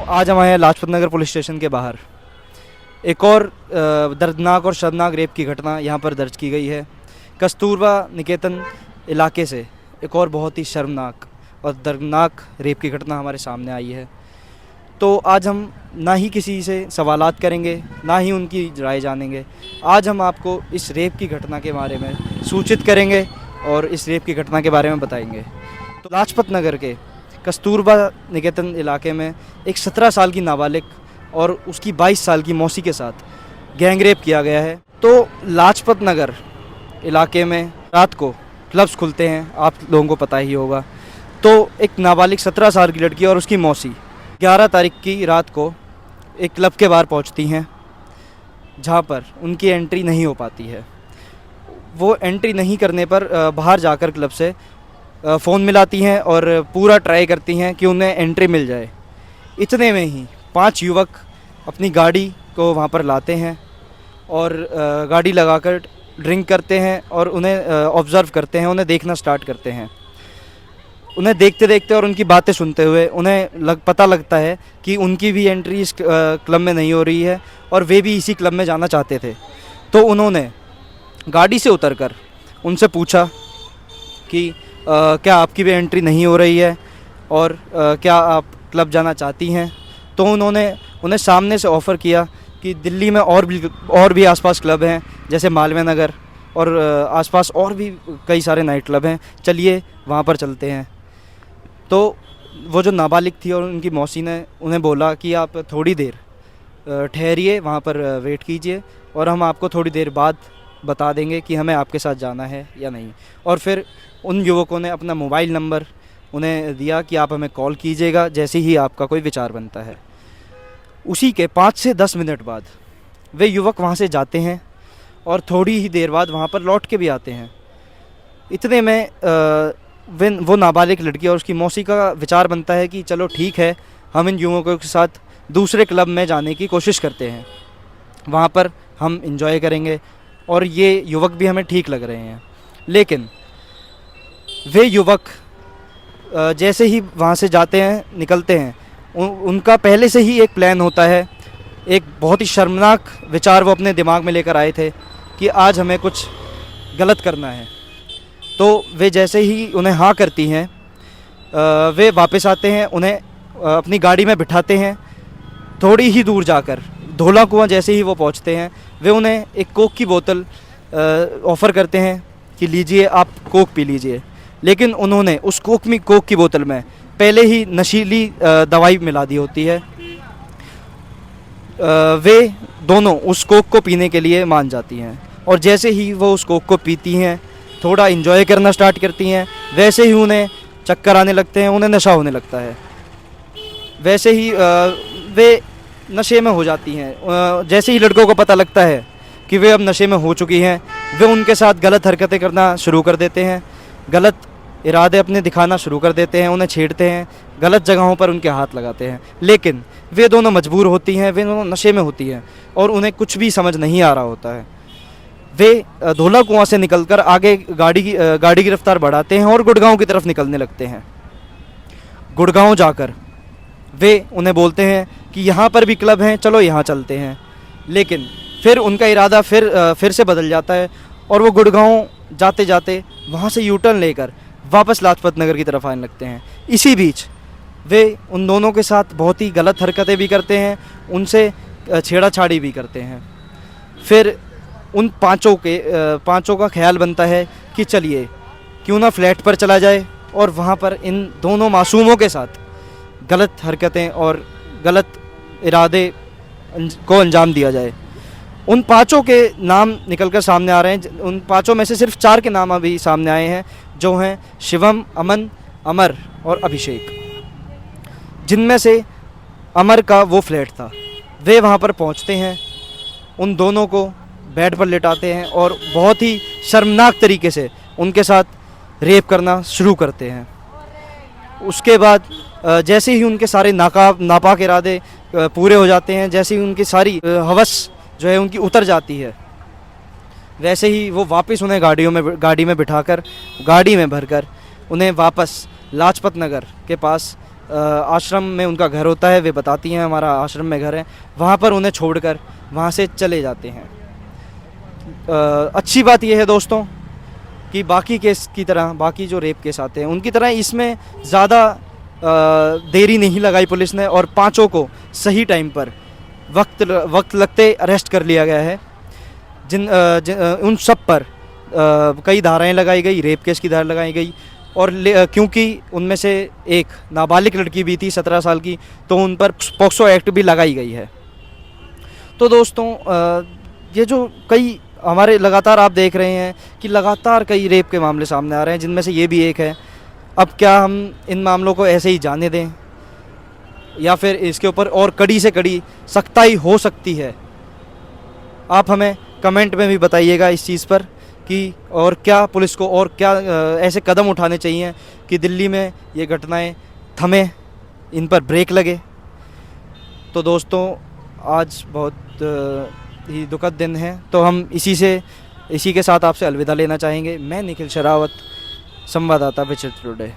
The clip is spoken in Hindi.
आज हम आए हैं लाजपत नगर पुलिस स्टेशन के बाहर। एक और दर्दनाक और शर्मनाक रेप की घटना यहाँ पर दर्ज की गई है। कस्तूरबा निकेतन इलाके से एक और बहुत ही शर्मनाक और दर्दनाक रेप की घटना हमारे सामने आई है। तो आज हम ना ही किसी से सवालात करेंगे, ना ही उनकी राय जानेंगे। आज हम आपको इस रेप की घटना के बारे में सूचित करेंगे और इस रेप की घटना के बारे में बताएंगे। तो लाजपत नगर के कस्तूरबा निकेतन इलाके में एक 17 साल की नाबालिग और उसकी 22 साल की मौसी के साथ गैंग रेप किया गया है। तो लाजपत नगर इलाके में रात को क्लब्स खुलते हैं, आप लोगों को पता ही होगा। तो एक नाबालिग 17 साल की लड़की और उसकी मौसी 11 तारीख की रात को एक क्लब के बाहर पहुंचती हैं, जहां पर उनकी एंट्री नहीं हो पाती है। वो एंट्री नहीं करने पर बाहर जाकर क्लब से फ़ोन मिलाती हैं और पूरा ट्राई करती हैं कि उन्हें एंट्री मिल जाए। इतने में ही 5 युवक अपनी गाड़ी को वहाँ पर लाते हैं और गाड़ी लगाकर ड्रिंक करते हैं और उन्हें ऑब्ज़र्व करते हैं, उन्हें देखना स्टार्ट करते हैं। उन्हें देखते देखते और उनकी बातें सुनते हुए उन्हें पता लगता है कि उनकी भी एंट्री इस क्लब में नहीं हो रही है और वे भी इसी क्लब में जाना चाहते थे। तो उन्होंने गाड़ी से उतरकर उनसे पूछा कि क्या आपकी भी एंट्री नहीं हो रही है और क्या आप क्लब जाना चाहती हैं। तो उन्होंने उन्हें सामने से ऑफ़र किया कि दिल्ली में और भी आसपास क्लब हैं, जैसे मालवीय नगर और आसपास और भी कई सारे नाइट क्लब हैं, चलिए वहाँ पर चलते हैं। तो वो जो नाबालिग थी और उनकी मौसी ने उन्हें बोला कि आप थोड़ी देर ठहरिए, वहाँ पर वेट कीजिए और हम आपको थोड़ी देर बाद बता देंगे कि हमें आपके साथ जाना है या नहीं। और फिर उन युवकों ने अपना मोबाइल नंबर उन्हें दिया कि आप हमें कॉल कीजिएगा जैसे ही आपका कोई विचार बनता है। उसी के 5 से 10 मिनट बाद वे युवक वहाँ से जाते हैं और थोड़ी ही देर बाद वहाँ पर लौट के भी आते हैं। इतने में वो नाबालिग लड़की और उसकी मौसी का विचार बनता है कि चलो ठीक है, हम इन युवकों के साथ दूसरे क्लब में जाने की कोशिश करते हैं, वहाँ पर हम एंजॉय करेंगे और ये युवक भी हमें ठीक लग रहे हैं। लेकिन वे युवक जैसे ही वहाँ से जाते हैं, निकलते हैं, उनका पहले से ही एक प्लान होता है। एक बहुत ही शर्मनाक विचार वो अपने दिमाग में लेकर आए थे कि आज हमें कुछ गलत करना है। तो वे जैसे ही उन्हें हाँ करती हैं, वे वापस आते हैं, उन्हें अपनी गाड़ी में बिठाते हैं। थोड़ी ही दूर जाकर धोला कुआं जैसे ही वो पहुंचते हैं, वे उन्हें एक कोक की बोतल ऑफ़र करते हैं कि लीजिए, आप कोक पी लीजिए। लेकिन उन्होंने उस कोक की बोतल में पहले ही नशीली दवाई मिला दी होती है। वे दोनों उस कोक को पीने के लिए मान जाती हैं और जैसे ही वो उस कोक को पीती हैं, थोड़ा एंजॉय करना स्टार्ट करती हैं, वैसे ही उन्हें चक्कर आने लगते हैं, उन्हें नशा होने लगता है। वैसे ही वे नशे में हो जाती हैं। जैसे ही लड़कों को पता लगता है कि वे अब नशे में हो चुकी हैं, वे उनके साथ गलत हरकतें करना शुरू कर देते हैं, गलत इरादे अपने दिखाना शुरू कर देते हैं, उन्हें छेड़ते हैं, गलत जगहों पर उनके हाथ लगाते हैं। लेकिन वे दोनों मजबूर होती हैं, वे दोनों नशे में होती हैं और उन्हें कुछ भी समझ नहीं आ रहा होता है। वे धोला कुआं से निकलकर आगे गाड़ी की रफ्तार बढ़ाते हैं और गुड़गांव की तरफ निकलने लगते हैं। गुड़गांव जाकर वे उन्हें बोलते हैं कि यहाँ पर भी क्लब हैं, चलो यहाँ चलते हैं। लेकिन फिर उनका इरादा फिर से बदल जाता है और वो गुड़गांव जाते जाते वहाँ से यू टर्न लेकर वापस लाजपत नगर की तरफ आने लगते हैं। इसी बीच वे उन दोनों के साथ बहुत ही गलत हरकतें भी करते हैं, उनसे छेड़ाछाड़ी भी करते हैं। फिर उन पाँचों का ख्याल बनता है कि चलिए क्यों ना फ्लैट पर चला जाए और वहाँ पर इन दोनों मासूमों के साथ गलत हरकतें और गलत इरादे को अंजाम दिया जाए। उन 5 के नाम निकलकर सामने आ रहे हैं। उन 5 में से सिर्फ 4 के नाम अभी सामने आए हैं, जो हैं शिवम, अमन, अमर और अभिषेक, जिनमें से अमर का वो फ्लैट था। वे वहाँ पर पहुँचते हैं, उन दोनों को बेड पर लेटाते हैं और बहुत ही शर्मनाक तरीके से उनके साथ रेप करना शुरू करते हैं। उसके बाद जैसे ही उनके सारे नापाक इरादे पूरे हो जाते हैं, जैसे ही उनकी सारी हवस जो है उनकी उतर जाती है, वैसे ही वो वापस उन्हें गाड़ी में बिठाकर गाड़ी में भरकर उन्हें वापस लाजपत नगर के पास आश्रम में उनका घर होता है, वे बताती हैं हमारा आश्रम में घर है, वहाँ पर उन्हें छोड़कर वहाँ से चले जाते हैं। अच्छी बात यह है दोस्तों कि बाकी केस की तरह, बाकी जो रेप केस आते हैं उनकी तरह इसमें ज़्यादा देरी नहीं लगाई पुलिस ने और पांचों को सही टाइम पर वक्त लगते अरेस्ट कर लिया गया है। उन सब पर कई धाराएं लगाई गई, रेप केस की धारा लगाई गई और क्योंकि उनमें से एक नाबालिग लड़की भी थी 17 साल की, तो उन पर पॉक्सो एक्ट भी लगाई गई है। तो दोस्तों ये जो कई हमारे लगातार आप देख रहे हैं कि लगातार कई रेप के मामले सामने आ रहे हैं, जिनमें से ये भी एक है। अब क्या हम इन मामलों को ऐसे ही जाने दें या फिर इसके ऊपर और कड़ी से कड़ी सख्ताई हो सकती है? आप हमें कमेंट में भी बताइएगा इस चीज़ पर कि और क्या पुलिस को और क्या ऐसे कदम उठाने चाहिए कि दिल्ली में ये घटनाएं थमे, इन पर ब्रेक लगे। तो दोस्तों आज बहुत ही दुखद दिन है, तो हम इसी के साथ आपसे अलविदा लेना चाहेंगे। मैं निखिल शरावत, संवाददाता विचित्र टुडे।